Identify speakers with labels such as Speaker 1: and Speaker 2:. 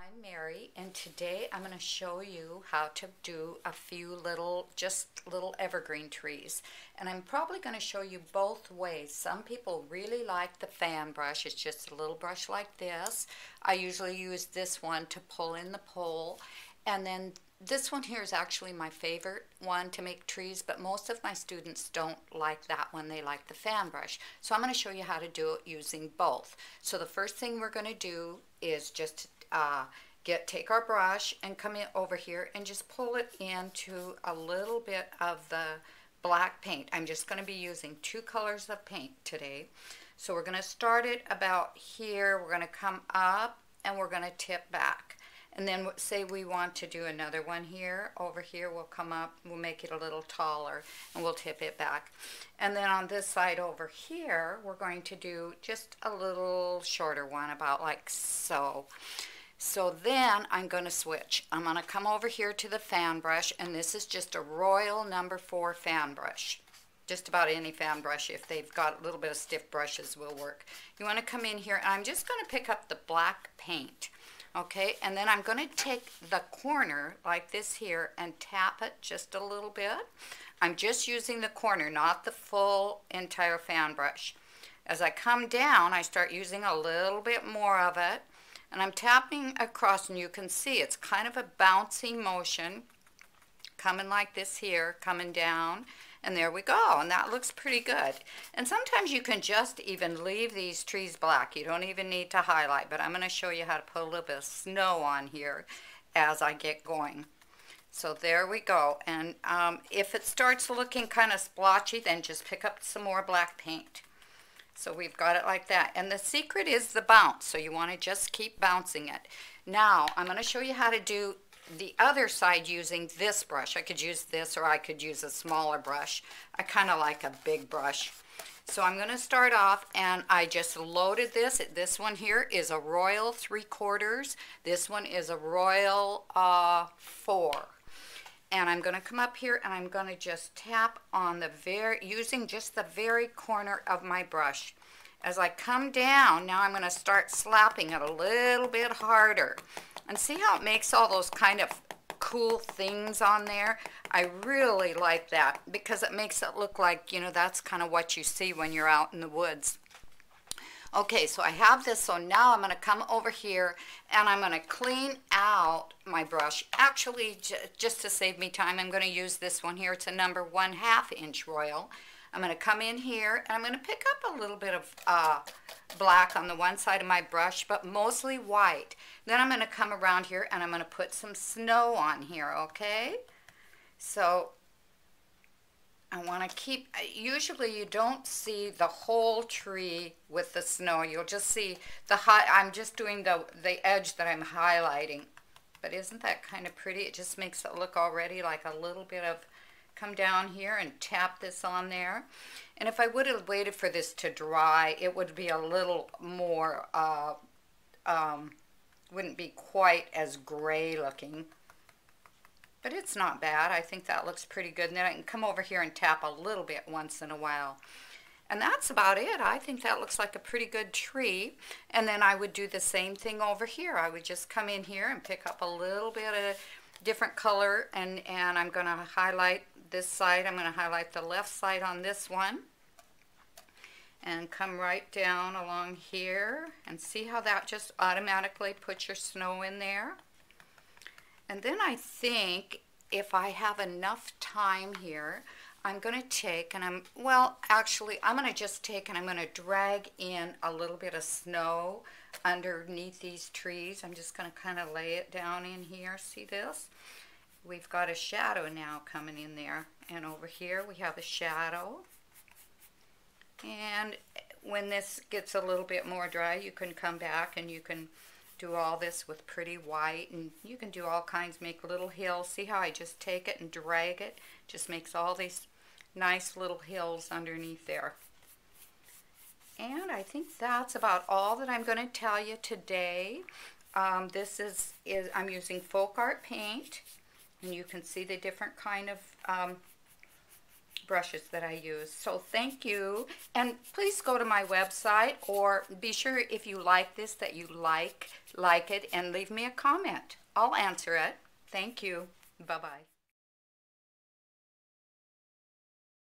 Speaker 1: I'm Mary, and today I'm going to show you how to do a few little evergreen trees. And I'm probably going to show you both ways. Some people really like the fan brush. It's just a little brush like this. I usually use this one to pull in the pole. And then this one here is actually my favorite one to make trees, but most of my students don't like that one. They like the fan brush. So I'm going to show you how to do it using both. So the first thing we're going to do is just take our brush and come in over here and just pull it into a little bit of the black paint. I'm just going to be using two colors of paint today. So we're going to start it about here. We're going to come up and we're going to tip back. And then say we want to do another one here. Over here we'll come up, we'll make it a little taller, and we'll tip it back. And then on this side over here, we're going to do just a little shorter one, about like so. So then I'm going to switch. I'm going to come over here to the fan brush, and this is just a Royal number 4 fan brush. Just about any fan brush, if they've got a little bit of stiff brushes, will work. You want to come in here, and I'm just going to pick up the black paint. Okay, and then I'm going to take the corner like this here and tap it just a little bit. I'm just using the corner, not the full entire fan brush. As I come down, I start using a little bit more of it, and I'm tapping across, and you can see it's kind of a bouncy motion, coming like this here, coming down, and there we go, and that looks pretty good. And sometimes you can just even leave these trees black. You don't even need to highlight, but I'm going to show you how to put a little bit of snow on here as I get going. So there we go, and if it starts looking kind of splotchy, then just pick up some more black paint. So we've got it like that, and the secret is the bounce, so you want to just keep bouncing it. Now I'm going to show you how to do the other side using this brush. I could use this, or I could use a smaller brush. I kind of like a big brush. So I'm going to start off, and I just loaded this. This one here is a Royal 3/4. This one is a Royal 4. And I'm going to come up here, and I'm going to just tap on the using just the very corner of my brush. As I come down, now I'm going to start slapping it a little bit harder. And see how it makes all those kind of cool things on there? I really like that because it makes it look like, you know, that's kind of what you see when you're out in the woods. Okay, so I have this, so now I'm going to come over here and I'm going to clean out my brush. Actually, just to save me time, I'm going to use this one here. It's a number 1/2 inch Royal. I'm going to come in here and I'm going to pick up a little bit of black on the one side of my brush, but mostly white. Then I'm going to come around here and I'm going to put some snow on here, okay? So I want to keep, usually you don't see the whole tree with the snow. You'll just see I'm just doing the edge that I'm highlighting. But isn't that kind of pretty? It just makes it look already like a little bit of, come down here and tap this on there. And if I would have waited for this to dry, it would be a little more, wouldn't be quite as gray looking. But it's not bad. I think that looks pretty good. And then I can come over here and tap a little bit once in a while. And that's about it. I think that looks like a pretty good tree. And then I would do the same thing over here. I would just come in here and pick up a little bit of different color, and I'm going to highlight this side. I'm going to highlight the left side on this one and come right down along here, and see how that just automatically puts your snow in there. And then I think if I have enough time here, I'm going to take and I'm going to just take and I'm going to drag in a little bit of snow underneath these trees. I'm just going to kind of lay it down in here. See this? We've got a shadow now coming in there, and over here we have a shadow. And when this gets a little bit more dry, you can come back and you can do all this with pretty white, and you can do all kinds, make little hills. See how I just take it and drag it? Just makes all these nice little hills underneath there. And I think that's about all that I'm going to tell you today. This is I'm using folk art paint, and you can see the different kind of brushes that I use. So thank you, and please go to my website, or be sure if you like this that you like it and leave me a comment. I'll answer it. Thank you. Bye-bye.